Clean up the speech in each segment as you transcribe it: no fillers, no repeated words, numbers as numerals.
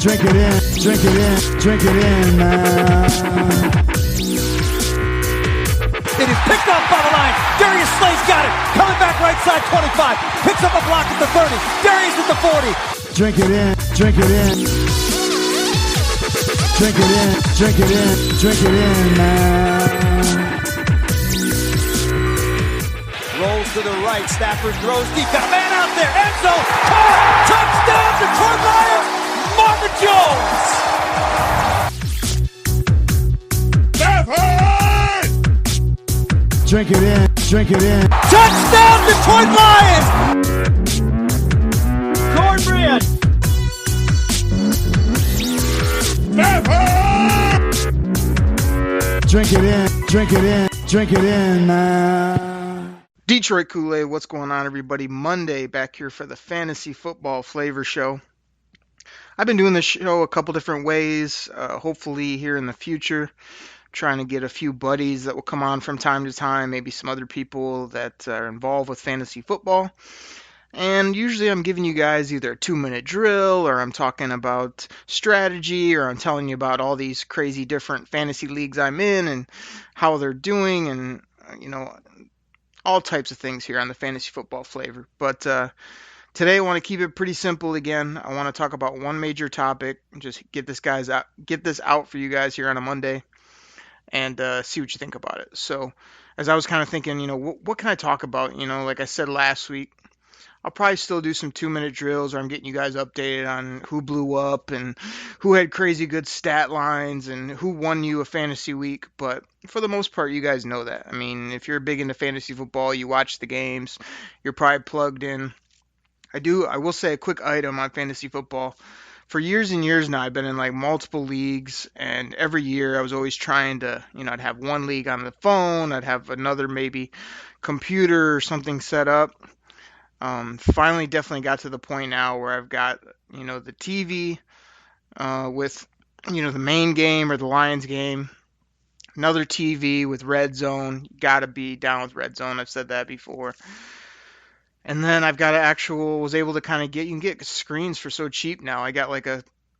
Drink it in, drink it in, drink it in, man. It is picked off by the line. Darius Slay's got it. Coming back right side 25. Picks up a block at the 30. Darius at the 40. Drink it in, drink it in. Drink it in, drink it in, drink it in, man. Rolls to the right. Stafford throws deep. Got a man out there. End zone. Caught. Touchdown, Detroit Lions. Marvin Jones. Stafford! Drink it in, drink it in. Touchdown, Detroit Lions. Cornbread. Stafford! Drink it in, drink it in, drink it in, man. Detroit Koolaid, what's going on, everybody? Monday, back here for the Fantasy Football Flavor Show. I've been doing this show a couple different ways, hopefully here in the future, trying to get a few buddies that will come on from time to time, maybe some other people that are involved with fantasy football. And usually I'm giving you guys either a 2-minute drill, or I'm talking about strategy, or I'm telling you about all these crazy different fantasy leagues I'm in and how they're doing, and, all types of things here on the Fantasy Football Flavor. But today I want to keep it pretty simple again. I want to talk about one major topic, and just get this out for you guys here on a Monday, and see what you think about it. So as I was kind of thinking, what can I talk about? Like I said last week, I'll probably still do some 2-minute drills where I'm getting you guys updated on who blew up and who had crazy good stat lines and who won you a fantasy week. But for the most part, you guys know that. I mean, if you're big into fantasy football, you watch the games, you're probably plugged in. I will say a quick item on fantasy football. For years and years now, I've been in like multiple leagues, and every year I was always trying to, I'd have one league on the phone, I'd have another maybe computer or something set up. Finally definitely got to the point now where I've got, the TV with, the main game or the Lions game, another TV with Red Zone. Got to be down with Red Zone. I've said that before. And then I've got was able to kind of you can get screens for so cheap now. I got like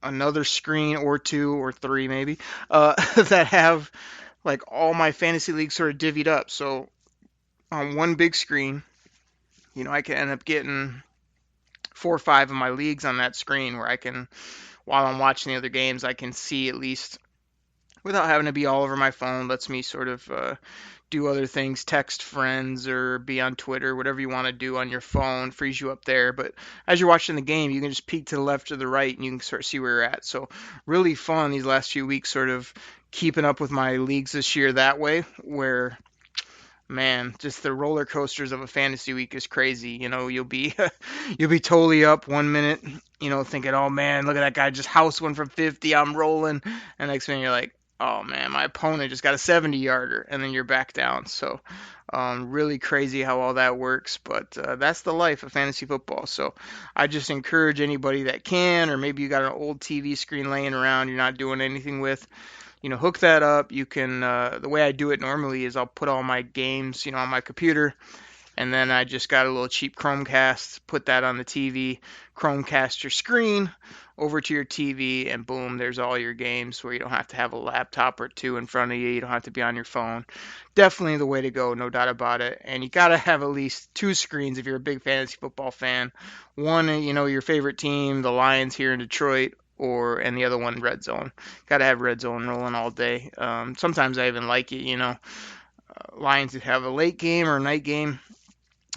another screen or 2 or 3 maybe, that have like all my fantasy leagues sort of divvied up. So on one big screen, I can end up getting 4 or 5 of my leagues on that screen, where I can, while I'm watching the other games, I can see at least without having to be all over my phone. Lets me sort of do other things, text friends or be on Twitter, whatever you want to do on your phone, frees you up there. But as you're watching the game, you can just peek to the left or the right and you can sort of see where you're at. So really fun these last few weeks, sort of keeping up with my leagues this year that way, where man, just the roller coasters of a fantasy week is crazy. You'll be totally up 1 minute, thinking, oh man, look at that guy just house one from 50, I'm rolling. And next minute you're like, oh man, my opponent just got a 70-yarder, and then you're back down. So really crazy how all that works, but that's the life of fantasy football. So I just encourage anybody that can, or maybe you got an old TV screen laying around you're not doing anything with, hook that up. You can, the way I do it normally is I'll put all my games, on my computer, and then I just got a little cheap Chromecast, put that on the TV, Chromecast your screen over to your TV, and boom, there's all your games, where you don't have to have a laptop or 2 in front of you. You don't have to be on your phone. Definitely the way to go, no doubt about it. And you got to have at least 2 screens if you're a big fantasy football fan. One, your favorite team, the Lions here in Detroit, and the other one, Red Zone. Got to have Red Zone rolling all day. Sometimes I even like it, Lions have a late game or a night game,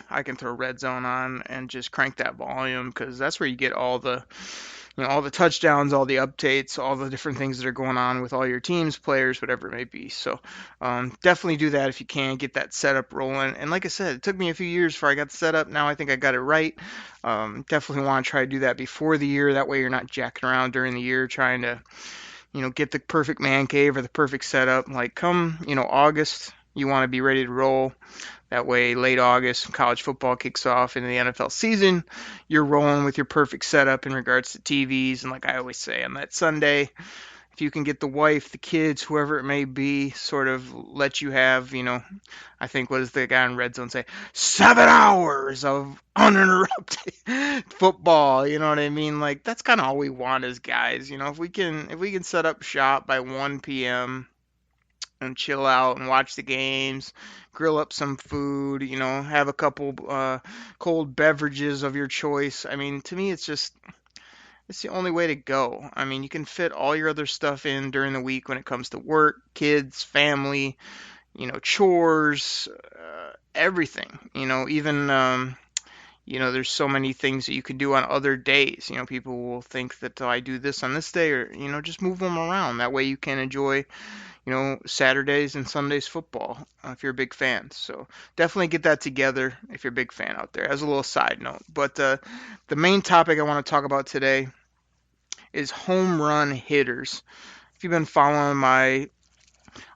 I can throw Red Zone on and just crank that volume, because that's where you get all the touchdowns, all the updates, all the different things that are going on with all your teams, players, whatever it may be. So definitely do that if you can, get that setup rolling. And like I said, it took me a few years before I got the setup. Now I think I got it right. Definitely want to try to do that before the year. That way you're not jacking around during the year trying to, get the perfect man cave or the perfect setup. Like come, August, you want to be ready to roll. That way, late August, college football kicks off into the NFL season. You're rolling with your perfect setup in regards to TVs. And like I always say, on that Sunday, if you can get the wife, the kids, whoever it may be, sort of let you have, I think what does the guy in Red Zone say? 7 hours of uninterrupted football. You know what I mean? Like that's kind of all we want as guys. If we can set up shop by 1 p.m. and chill out and watch the games, grill up some food, have a couple cold beverages of your choice. I mean, to me, it's the only way to go. I mean, you can fit all your other stuff in during the week when it comes to work, kids, family, chores, everything. Even there's so many things that you can do on other days. People will think that, oh, I do this on this day, or just move them around. That way you can enjoy Saturdays and Sundays football if you're a big fan. So definitely get that together if you're a big fan out there, as a little side note. But the main topic I want to talk about today is home run hitters. If you've been following my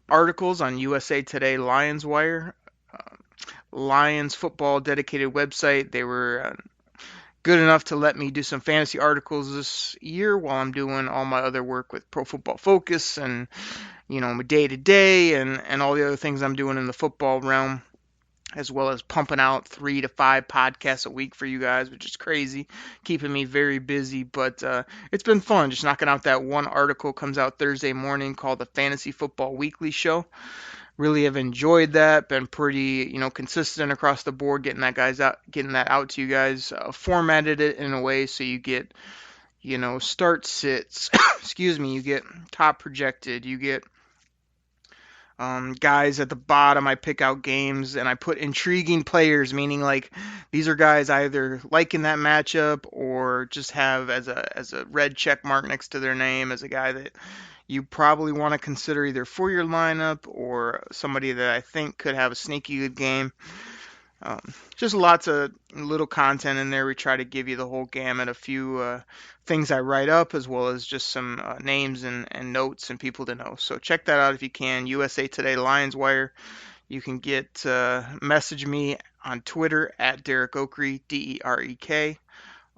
articles on USA Today Lions Wire, Lions football dedicated website, they were good enough to let me do some fantasy articles this year while I'm doing all my other work with Pro Football Focus and day to day and all the other things I'm doing in the football realm, as well as pumping out 3 to 5 podcasts a week for you guys, which is crazy, keeping me very busy. But it's been fun just knocking out that one article. Comes out Thursday morning, called the Fantasy Football Weekly Show. Really have enjoyed that. Been pretty consistent across the board, getting that out to you guys. Formatted it in a way so you get start sits. Excuse me. You get top projected. You get guys at the bottom. I pick out games and I put intriguing players, meaning like these are guys I either like in that matchup or just have as a red check mark next to their name as a guy that you probably want to consider either for your lineup or somebody that I think could have a sneaky good game. Just lots of little content in there. We try to give you the whole gamut. A few things I write up, as well as just some names and notes and people to know. So check that out if you can. USA Today Lions Wire. You can message me on Twitter at Derek Okrie, DEREK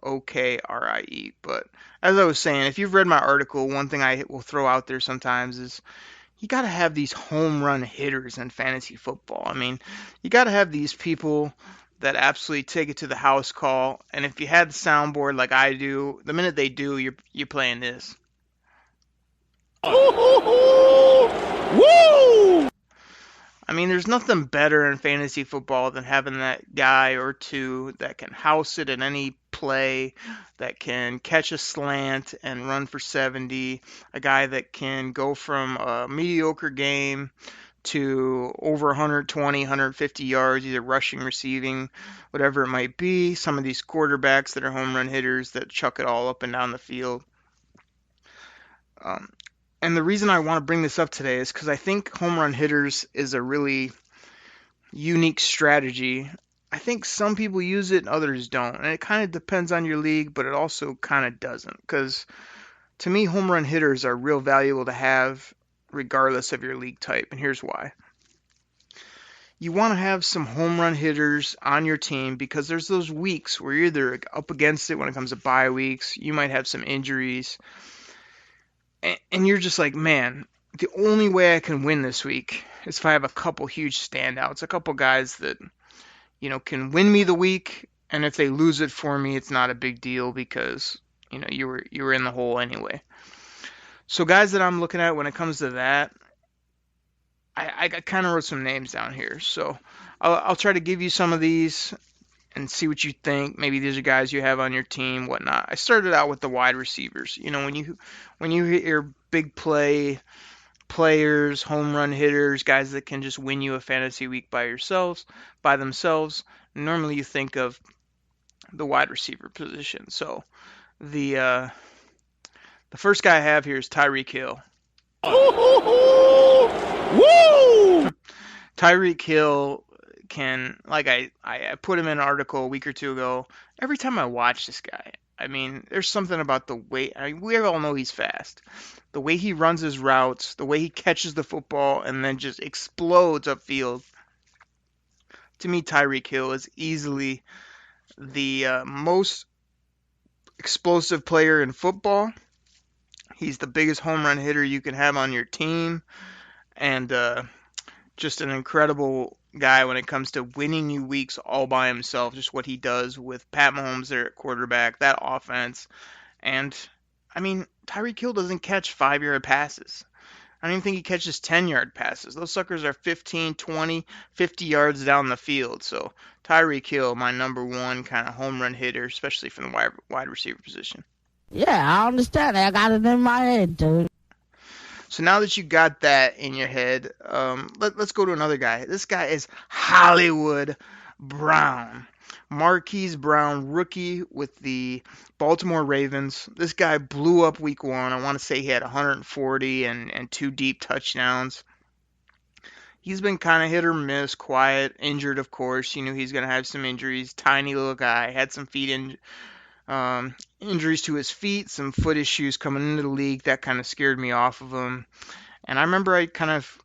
OKRIE. But as I was saying, if you've read my article, one thing I will throw out there sometimes is you got to have these home run hitters in fantasy football. I mean, you got to have these people that absolutely take it to the house call. And if you had the soundboard like I do, the minute they do, you're playing this. Woo! I mean, there's nothing better in fantasy football than having that guy or two that can house it in any play, that can catch a slant and run for 70, a guy that can go from a mediocre game to over 120, 150 yards, either rushing, receiving, whatever it might be. Some of these quarterbacks that are home run hitters that chuck it all up and down the field. And the reason I want to bring this up today is because I think home run hitters is a really unique strategy. I think some people use it and others don't. And it kind of depends on your league, but it also kind of doesn't. Because to me, home run hitters are real valuable to have regardless of your league type. And here's why. You want to have some home run hitters on your team because there's those weeks where you're either up against it when it comes to bye weeks. You might have some injuries. And you're just like, man, the only way I can win this week is if I have a couple huge standouts, a couple guys that, can win me the week. And if they lose it for me, it's not a big deal because, you were in the hole anyway. So guys that I'm looking at when it comes to that, I kind of wrote some names down here. So I'll try to give you some of these and see what you think. Maybe these are guys you have on your team, whatnot. I started out with the wide receivers. When you hear big players, home run hitters, guys that can just win you a fantasy week by themselves, normally you think of the wide receiver position. So the first guy I have here is Tyreek Hill. Woo! Tyreek Hill can, like I put him in an article a week or two ago. Every time I watch this guy, I mean, there's something about the way, we all know he's fast. The way he runs his routes, the way he catches the football and then just explodes upfield. To me, Tyreek Hill is easily the most explosive player in football. He's the biggest home run hitter you can have on your team, and just an incredible guy when it comes to winning you weeks all by himself. Just what he does with Pat Mahomes there at quarterback, that offense. And, I mean, Tyreek Hill doesn't catch 5-yard passes. I don't even think he catches 10-yard passes. Those suckers are 15, 20, 50 yards down the field. So Tyreek Hill, my number one kind of home run hitter, especially from the wide receiver position. Yeah, I understand. I got it in my head, dude. So now that you got that in your head, let's go to another guy. This guy is Hollywood Brown. Marquise Brown, rookie with the Baltimore Ravens. This guy blew up week one. I want to say he had 140 and 2 deep touchdowns. He's been kind of hit or miss, quiet, injured, of course. You knew he's going to have some injuries. Tiny little guy, had some injuries to his feet, some foot issues coming into the league. That kind of scared me off of him. And I remember I kind of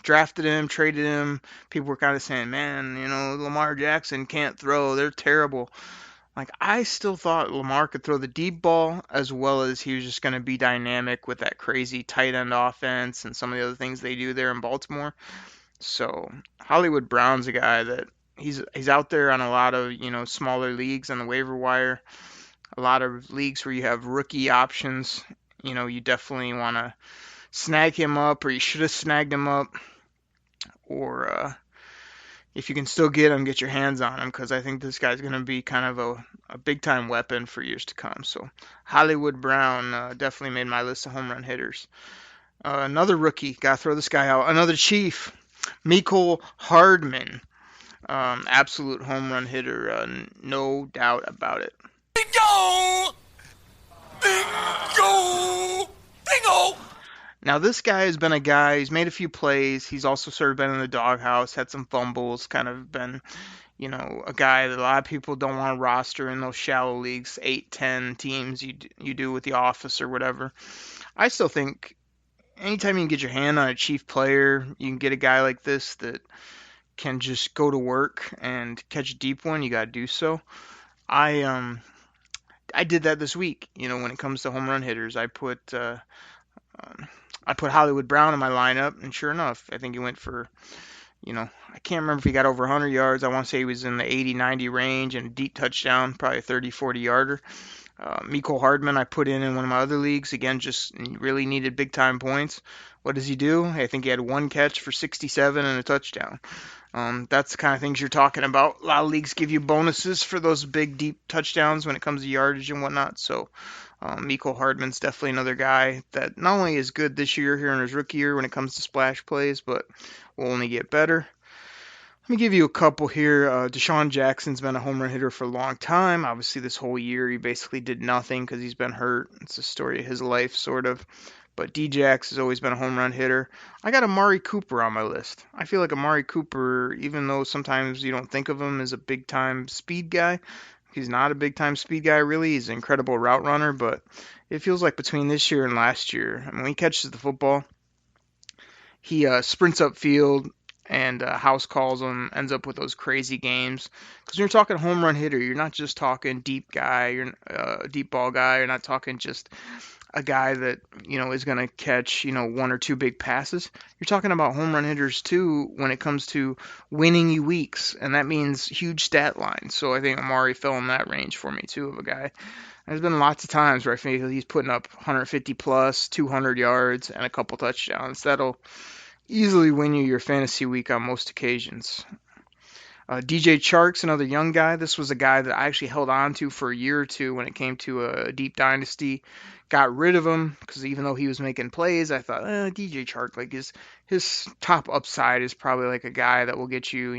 drafted him, traded him. People were kind of saying, man, Lamar Jackson can't throw. They're terrible. Like, I still thought Lamar could throw the deep ball, as well as he was just going to be dynamic with that crazy tight end offense and some of the other things they do there in Baltimore. So Hollywood Brown's a guy that he's out there on a lot of, smaller leagues on the waiver wire. A lot of leagues where you have rookie options, you definitely want to snag him up, or you should have snagged him up, or if you can still get him, get your hands on him, because I think this guy's going to be kind of a big-time weapon for years to come. So Hollywood Brown definitely made my list of home run hitters. Another rookie, got to throw this guy out. Another Chief, Mecole Hardman. Absolute home run hitter, no doubt about it. Bingo! Bingo! Bingo! Now, this guy has been a guy, he's made a few plays. He's also sort of been in the doghouse, had some fumbles, kind of been, a guy that a lot of people don't want to roster in those shallow leagues, 8, 10 teams you do with the office or whatever. I still think anytime you can get your hand on a chief player, you can get a guy like this that can just go to work and catch a deep one, you got to do so. I did that this week, when it comes to home run hitters. I put Hollywood Brown in my lineup, and sure enough, I think he went for, I can't remember if he got over 100 yards. I want to say he was in the 80, 90 range, and a deep touchdown, probably a 30, 40-yarder. Mecole Hardman I put in one of my other leagues. Again, just really needed big-time points. What does he do? I think he had one catch for 67 and a touchdown. That's the kind of things you're talking about. A lot of leagues give you bonuses for those big, deep touchdowns when it comes to yardage and whatnot. So Mecole Hardman's definitely another guy that not only is good this year here in his rookie year when it comes to splash plays, but will only get better. Let me give you a couple here. Deshaun Jackson's been a home run hitter for a long time. Obviously, this whole year he basically did nothing because he's been hurt. It's the story of his life, sort of. But D-Jax has always been a home run hitter. I got Amari Cooper on my list. I feel like Amari Cooper, even though sometimes you don't think of him as a big-time speed guy, he's not a big-time speed guy, really. He's an incredible route runner, but it feels like between this year and last year, when he catches the football, he sprints upfield, and house calls him, ends up with those crazy games. Because when you're talking home run hitter, you're not just talking deep guy, you're a deep ball guy. You're not talking just a guy that is going to catch 1 or 2 big passes. You're talking about home run hitters too when it comes to winning you weeks, and that means huge stat lines. So I think Amari fell in that range for me too of a guy. There's been lots of times where I think he's putting up 150 plus, 200 yards, and a couple touchdowns. That'll easily win you your fantasy week on most occasions. DJ Chark's another young guy. This was a guy that I actually held on to for a year or two when it came to a deep dynasty. Got rid of him because even though he was making plays, I thought, DJ Chark, like his top upside is probably like a guy that will get you,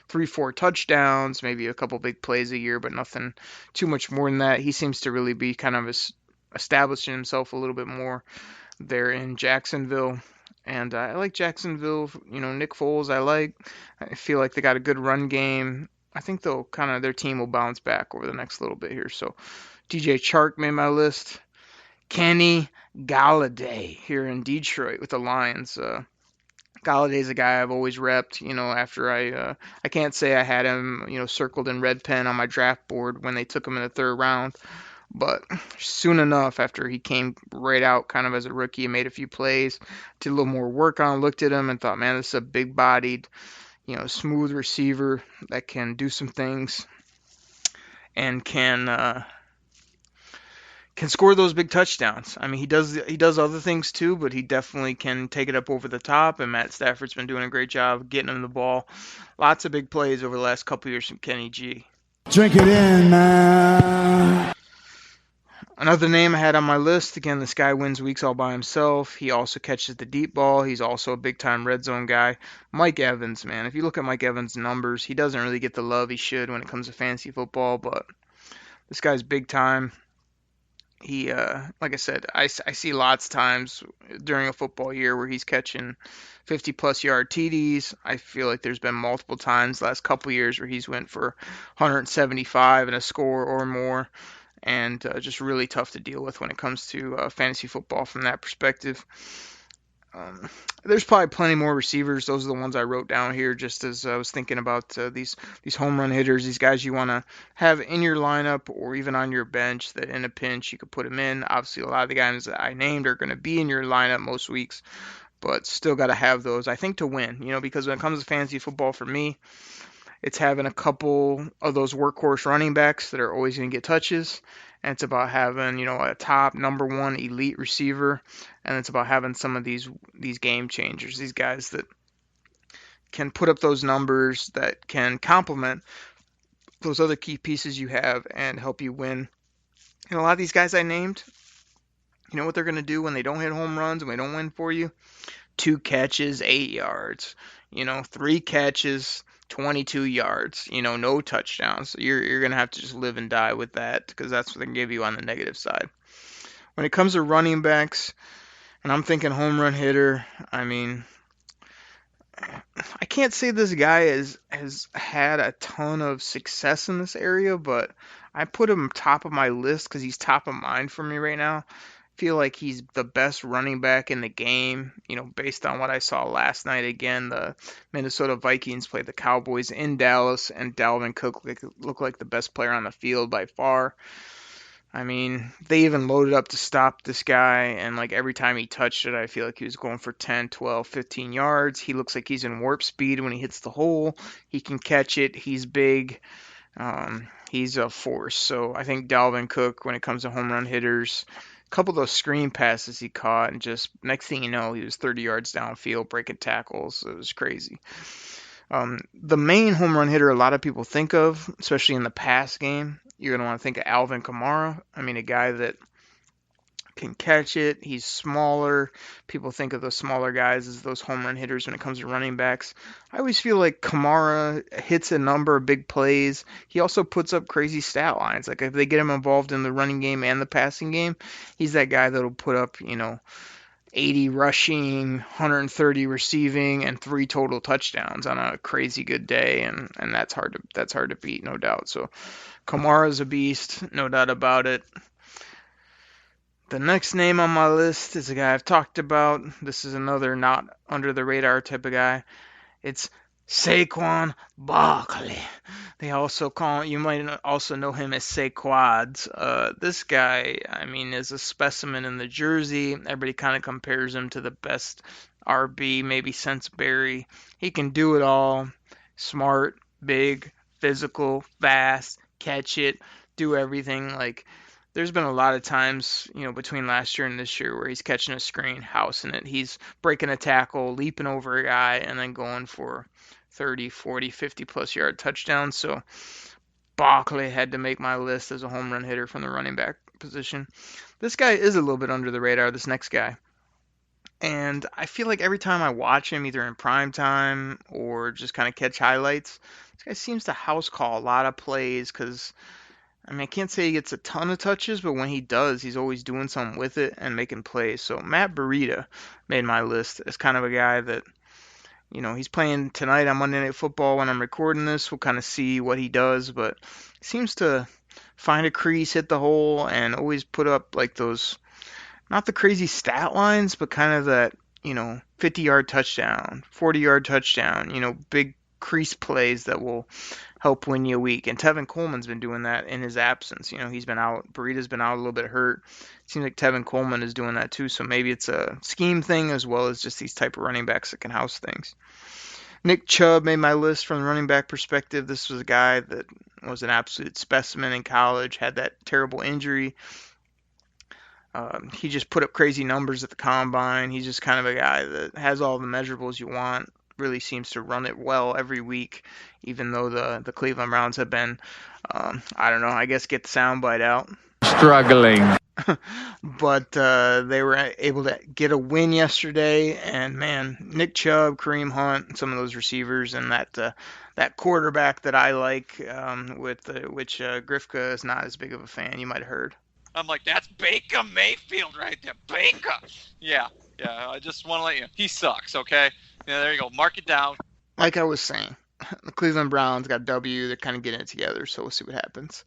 3-4 touchdowns, maybe a couple big plays a year, but nothing too much more than that. He seems to really be kind of establishing himself a little bit more there in Jacksonville. And I like Jacksonville, Nick Foles I feel like they got a good run game. I think their team will bounce back over the next little bit here. So DJ Chark made my list. Kenny Golladay here in Detroit with the Lions. Galladay's a guy I've always repped, after I can't say I had him, circled in red pen on my draft board when they took him in the 3rd round. But soon enough, after he came right out kind of as a rookie and made a few plays, did a little more work on him, looked at him and thought, man, this is a big-bodied, smooth receiver that can do some things and can score those big touchdowns. I mean, he does other things too, but he definitely can take it up over the top. And Matt Stafford's been doing a great job getting him the ball. Lots of big plays over the last couple years from Kenny G. Drink it in, man. Another name I had on my list, again, this guy wins weeks all by himself. He also catches the deep ball. He's also a big-time red zone guy. Mike Evans, man. If you look at Mike Evans' numbers, he doesn't really get the love he should when it comes to fantasy football, but this guy's big-time. He, like I said, I see lots of times during a football year where he's catching 50-plus yard TDs. I feel like there's been multiple times the last couple years where he's went for 175 and a score or more. And just really tough to deal with when it comes to fantasy football from that perspective. There's probably plenty more receivers. Those are the ones I wrote down here just as I was thinking about these home run hitters, these guys you want to have in your lineup or even on your bench that in a pinch you could put them in. Obviously, a lot of the guys that I named are going to be in your lineup most weeks, but still got to have those, I think, to win. Because when it comes to fantasy football for me, it's having a couple of those workhorse running backs that are always going to get touches. And it's about having, a top number one elite receiver. And it's about having some of these game changers, these guys that can put up those numbers, that can complement those other key pieces you have and help you win. And a lot of these guys I named, you know what they're going to do when they don't hit home runs and they don't win for you? 2 catches, 8 yards. 3 catches, 22 yards, no touchdowns. You're going to have to just live and die with that because that's what they can give you on the negative side. When it comes to running backs, and I'm thinking home run hitter, I mean, I can't say this guy has had a ton of success in this area, but I put him top of my list because he's top of mind for me right now. Feel like he's the best running back in the game, based on what I saw last night. Again, the Minnesota Vikings played the Cowboys in Dallas, and Dalvin Cook looked like the best player on the field by far. I mean, they even loaded up to stop this guy, and like every time he touched it, I feel like he was going for 10, 12, 15 yards. He looks like he's in warp speed when he hits the hole. He can catch it. He's big. He's a force. So I think Dalvin Cook, when it comes to home run hitters, a couple of those screen passes he caught, and just next thing you know, he was 30 yards downfield breaking tackles. It was crazy. The main home run hitter a lot of people think of, especially in the pass game, you're going to want to think of Alvin Kamara. I mean, a guy that can catch it. He's smaller. People think of those smaller guys as those home run hitters when it comes to running backs. I always feel like Kamara hits a number of big plays. He also puts up crazy stat lines. Like if they get him involved in the running game and the passing game, he's that guy that'll put up, 80 rushing, 130 receiving, and 3 total touchdowns on a crazy good day, and that's hard to beat, no doubt. So Kamara's a beast, no doubt about it. The next name on my list is a guy I've talked about. This is another not under the radar type of guy. It's Saquon Barkley. They also you might also know him as Saquads. This guy, I mean, is a specimen in the jersey. Everybody kind of compares him to the best RB, maybe since Barry. He can do it all. Smart, big, physical, fast, catch it, do everything. Like, there's been a lot of times, between last year and this year where he's catching a screen, housing it. He's breaking a tackle, leaping over a guy, and then going for 30, 40, 50-plus yard touchdowns. So Barkley had to make my list as a home run hitter from the running back position. This guy is a little bit under the radar, this next guy. And I feel like every time I watch him, either in prime time or just kind of catch highlights, this guy seems to house call a lot of plays because, I mean, I can't say he gets a ton of touches, but when he does, he's always doing something with it and making plays. So Matt Breida made my list as kind of a guy that, he's playing tonight on Monday Night Football when I'm recording this. We'll kind of see what he does, but he seems to find a crease, hit the hole, and always put up like those, not the crazy stat lines, but kind of that, 50-yard touchdown, 40-yard touchdown, big crease plays that will help win you a week. And Tevin Coleman's been doing that in his absence. He's been out. Burrito's been out a little bit hurt. Seems like Tevin Coleman is doing that too. So maybe it's a scheme thing as well as just these type of running backs that can house things. Nick Chubb made my list from the running back perspective. This was a guy that was an absolute specimen in college, had that terrible injury. He just put up crazy numbers at the combine. He's just kind of a guy that has all the measurables you want. Really seems to run it well every week, even though the Cleveland Browns have been, I don't know, I guess get the soundbite out. Struggling. But they were able to get a win yesterday, and man, Nick Chubb, Kareem Hunt, some of those receivers, and that quarterback that I like, which Grifka is not as big of a fan. You might have heard. I'm like, that's Baker Mayfield right there, Baker. Yeah. I just want to let you know, he sucks. Okay. Yeah, there you go. Mark it down. Like I was saying, the Cleveland Browns got W. They're kind of getting it together, so we'll see what happens.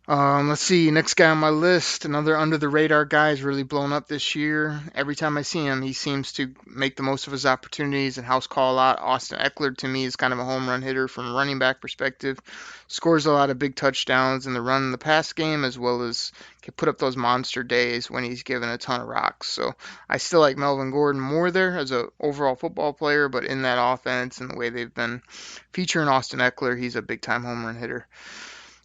Let's see, next guy on my list, another under-the-radar guy, is really blown up this year. Every time I see him, he seems to make the most of his opportunities and house call a lot. Austin Eckler, to me, is kind of a home run hitter from a running back perspective. Scores a lot of big touchdowns in the run and the pass game, as well as can put up those monster days when he's given a ton of rocks. So I still like Melvin Gordon more there as an overall football player, but in that offense and the way they've been featuring Austin Eckler, he's a big-time home run hitter.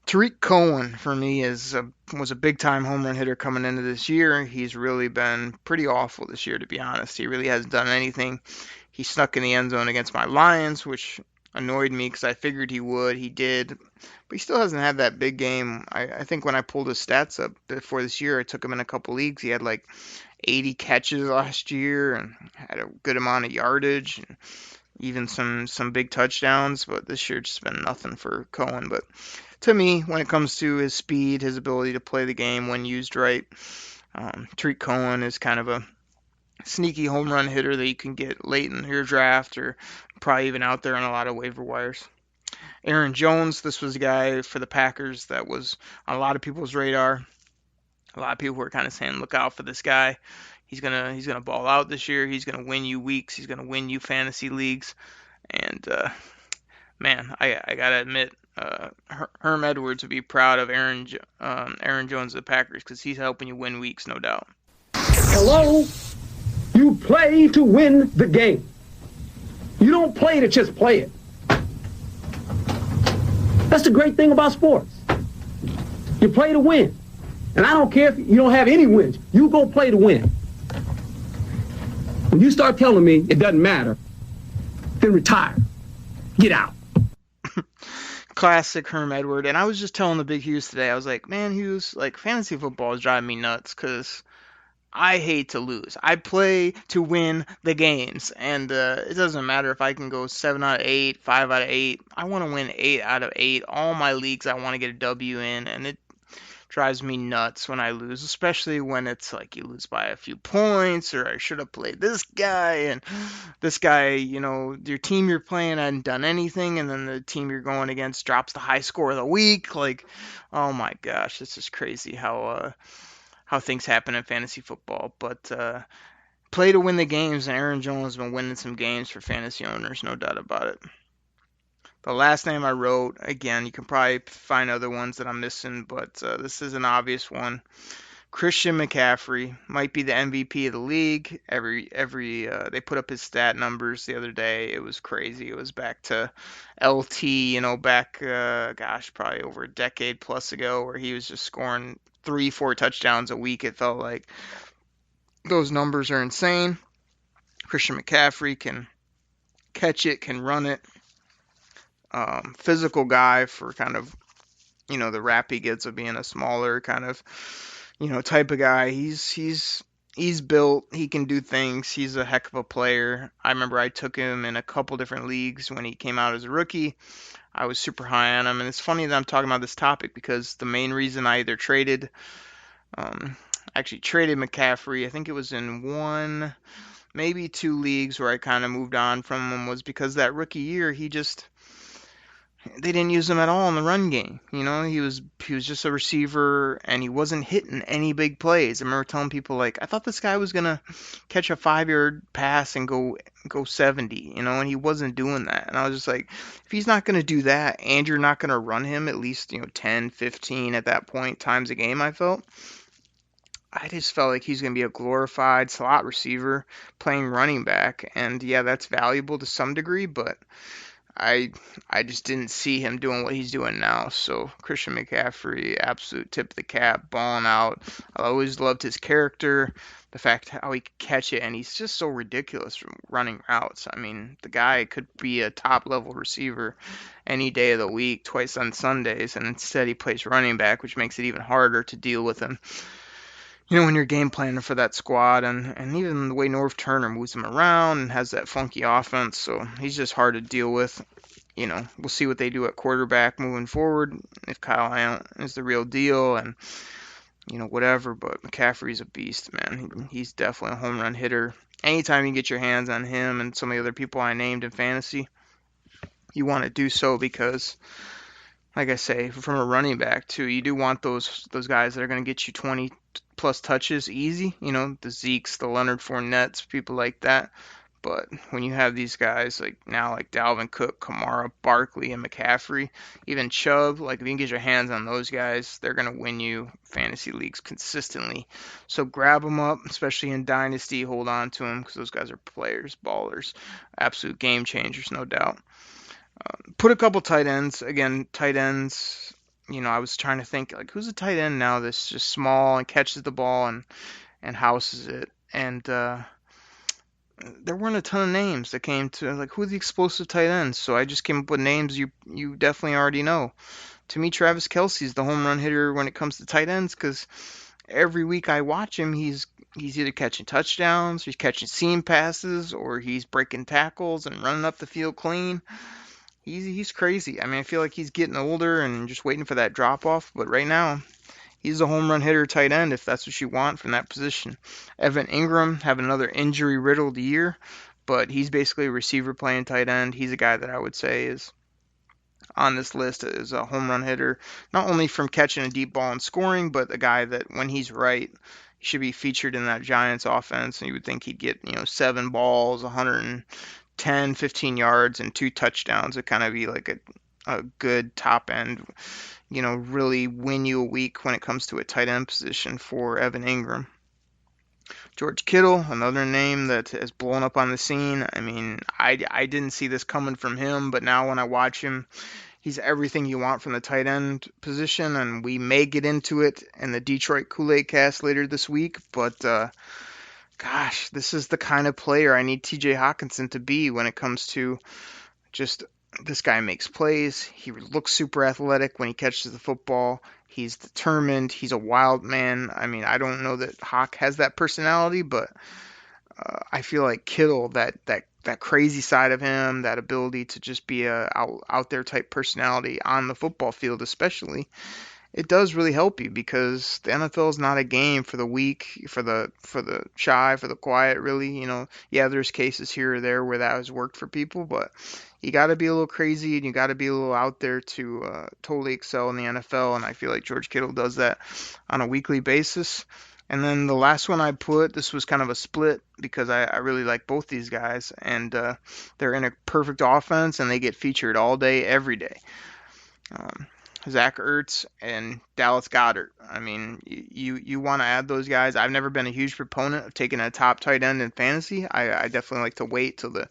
Tariq Cohen, for me, was a big-time home run hitter coming into this year. He's really been pretty awful this year, to be honest. He really hasn't done anything. He snuck in the end zone against my Lions, which annoyed me because I figured he would. He did. But he still hasn't had that big game. I think when I pulled his stats up before this year, I took him in a couple leagues. He had like 80 catches last year and had a good amount of yardage and even some big touchdowns. But this year, just been nothing for Cohen. But to me, when it comes to his speed, his ability to play the game when used right, Tariq Cohen is kind of a sneaky home run hitter that you can get late in your draft or probably even out there on a lot of waiver wires. Aaron Jones, this was a guy for the Packers that was on a lot of people's radar. A lot of people were kind of saying, look out for this guy. He's gonna ball out this year. He's gonna win you weeks. He's gonna win you fantasy leagues. And man, I gotta admit, Herm Edwards would be proud of Aaron Jones of the Packers because he's helping you win weeks, no doubt. Hello? You play to win the game. You don't play to just play it. That's the great thing about sports. You play to win. And I don't care if you don't have any wins. You go play to win. When you start telling me it doesn't matter, then retire. Get out. Classic Herm Edward. And I was just telling the Big Hughes today, I was like, man, Hughes, like fantasy football is driving me nuts because I hate to lose. I play to win the games. And it doesn't matter if I can go 7 out of 8, 5 out of 8. I want to win 8 out of 8. All my leagues I want to get a W in. And it drives me nuts when I lose, especially when it's like you lose by a few points or I should have played this guy and this guy, your team you're playing hadn't done anything and then the team you're going against drops the high score of the week. Like, oh my gosh, this is crazy how things happen in fantasy football. But play to win the games, and Aaron Jones has been winning some games for fantasy owners, no doubt about it. The last name I wrote, again, you can probably find other ones that I'm missing, but this is an obvious one. Christian McCaffrey might be the MVP of the league. They put up his stat numbers the other day. It was crazy. It was back to LT, back, probably over a decade plus ago, where he was just scoring 3-4 touchdowns a week. It felt like those numbers are insane. Christian McCaffrey can catch it, can run it. Physical guy for kind of, the rap he gets of being a smaller kind of, type of guy. He's built. He can do things. He's a heck of a player. I remember I took him in a couple different leagues when he came out as a rookie. I was super high on him. And it's funny that I'm talking about this topic because the main reason I either traded McCaffrey, I think it was in 1, maybe 2 leagues where I kind of moved on from him, was because that rookie year, they didn't use him at all in the run game. You know, he was just a receiver, and he wasn't hitting any big plays. I remember telling people, like, I thought this guy was gonna catch a 5-yard pass and go 70, you know, and he wasn't doing that. And I was just like, if he's not gonna do that, and you're not gonna run him at least, 10, 15 at that point times a game, I just felt like he's going to be a glorified slot receiver playing running back. And yeah, that's valuable to some degree, but I just didn't see him doing what he's doing now. So Christian McCaffrey, absolute tip of the cap, balling out. I always loved his character, the fact how he could catch it, and he's just so ridiculous from running routes. I mean, the guy could be a top level receiver any day of the week, twice on Sundays, and instead he plays running back, which makes it even harder to deal with him. When you're game planning for that squad, and even the way Norv Turner moves him around and has that funky offense, so he's just hard to deal with. We'll see what they do at quarterback moving forward, if Kyle Allen is the real deal, and, whatever, but McCaffrey's a beast, man. He's definitely a home run hitter. Anytime you get your hands on him and some of the other people I named in fantasy, you want to do so because, like I say, from a running back too, you do want those guys that are going to get you 20 plus touches easy, the Zekes, the Leonard Fournettes, people like that. But when you have these guys like Dalvin Cook, Kamara, Barkley, and McCaffrey, even Chubb, like if you can get your hands on those guys, they're going to win you fantasy leagues consistently. So grab them up, especially in Dynasty, hold on to them because those guys are players, ballers, absolute game changers, no doubt. Put a couple tight ends. Again, tight ends, I was trying to think, like, who's a tight end now that's just small and catches the ball and houses it. And there weren't a ton of names that came to, like, who are the explosive tight ends? So I just came up with names you definitely already know. To me, Travis Kelce's the home run hitter when it comes to tight ends because every week I watch him, he's either catching touchdowns, or he's catching seam passes, or he's breaking tackles and running up the field clean. He's crazy. I mean, I feel like he's getting older and just waiting for that drop off. But right now, he's a home run hitter tight end if that's what you want from that position. Evan Ingram have another injury riddled year, but he's basically a receiver playing tight end. He's a guy that I would say is on this list as a home run hitter, not only from catching a deep ball and scoring, but a guy that when he's right, he should be featured in that Giants offense. And you would think he'd get 7 balls, 110, 15 yards, and 2 touchdowns. It'd kind of be like a good top end, really win you a week when it comes to a tight end position for Evan Ingram. George Kittle, another name that has blown up on the scene. I mean, I didn't see this coming from him, but now when I watch him, he's everything you want from the tight end position, and we may get into it in the Detroit Koolaid Cast later this week, but gosh, this is the kind of player I need TJ Hawkinson to be when it comes to just this guy makes plays. He looks super athletic when he catches the football. He's determined. He's a wild man. I mean, I don't know that Hawk has that personality, but I feel like Kittle, that crazy side of him, that ability to just be a out there type personality on the football field especially, it does really help you because the NFL is not a game for the weak, for the shy, for the quiet, really. Yeah, there's cases here or there where that has worked for people, but you got to be a little crazy and you got to be a little out there to totally excel in the NFL, and I feel like George Kittle does that on a weekly basis. And then the last one I put, this was kind of a split because I really like both these guys, and they're in a perfect offense and they get featured all day, every day. Zach Ertz and Dallas Goedert. I mean, you want to add those guys. I've never been a huge proponent of taking a top tight end in fantasy. I definitely like to wait till the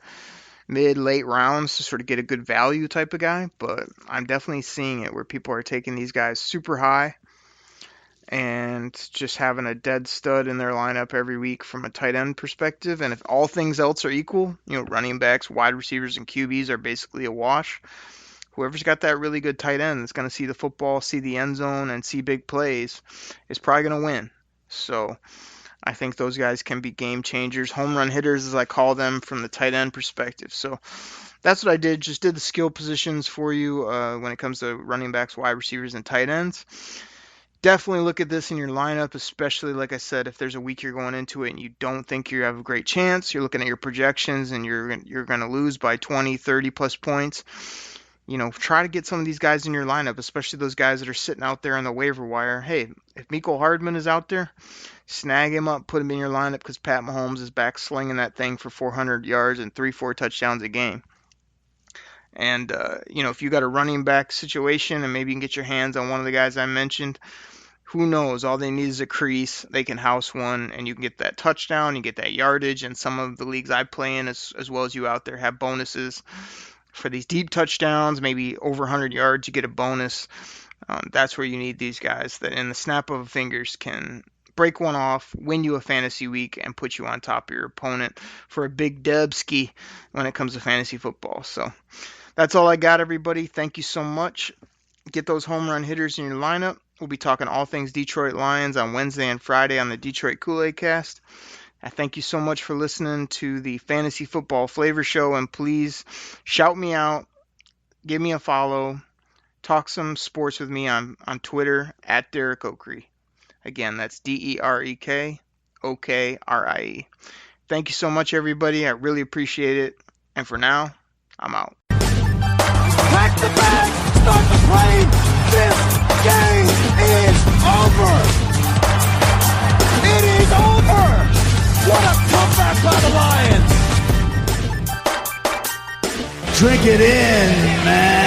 mid-late rounds to sort of get a good value type of guy, but I'm definitely seeing it where people are taking these guys super high and just having a dead stud in their lineup every week from a tight end perspective. And if all things else are equal, running backs, wide receivers, and QBs are basically a wash, whoever's got that really good tight end that's going to see the football, see the end zone, and see big plays is probably going to win. So I think those guys can be game changers, home run hitters as I call them from the tight end perspective. So that's what I did, just did the skill positions for you when it comes to running backs, wide receivers, and tight ends. Definitely look at this in your lineup, especially, like I said, if there's a week you're going into it and you don't think you have a great chance, you're looking at your projections and you're going to lose by 20, 30 plus points. try to get some of these guys in your lineup, especially those guys that are sitting out there on the waiver wire. Hey, if Mecole Hardman is out there, snag him up, put him in your lineup because Pat Mahomes is back slinging that thing for 400 yards and 3-4 touchdowns a game. And, if you got a running back situation and maybe you can get your hands on one of the guys I mentioned, who knows? All they need is a crease. They can house one, and you can get that touchdown. You get that yardage. And some of the leagues I play in, as well as you out there, have bonuses for these deep touchdowns. Maybe over 100 yards, you get a bonus. That's where you need these guys that in the snap of fingers can break one off, win you a fantasy week, and put you on top of your opponent for a big dubski when it comes to fantasy football. So that's all I got, everybody. Thank you so much. Get those home run hitters in your lineup. We'll be talking all things Detroit Lions on Wednesday and Friday on the Detroit Koolaid Cast. I thank you so much for listening to the Fantasy Football Flavor Show, and please shout me out, give me a follow, talk some sports with me on Twitter at Derek Okrie. Again, that's DerekOkrie. Thank you so much, everybody. I really appreciate it. And for now, I'm out. Pack the bag, start the plane. This game is over. It is over. What a comeback by the Lions. Drink it in, man.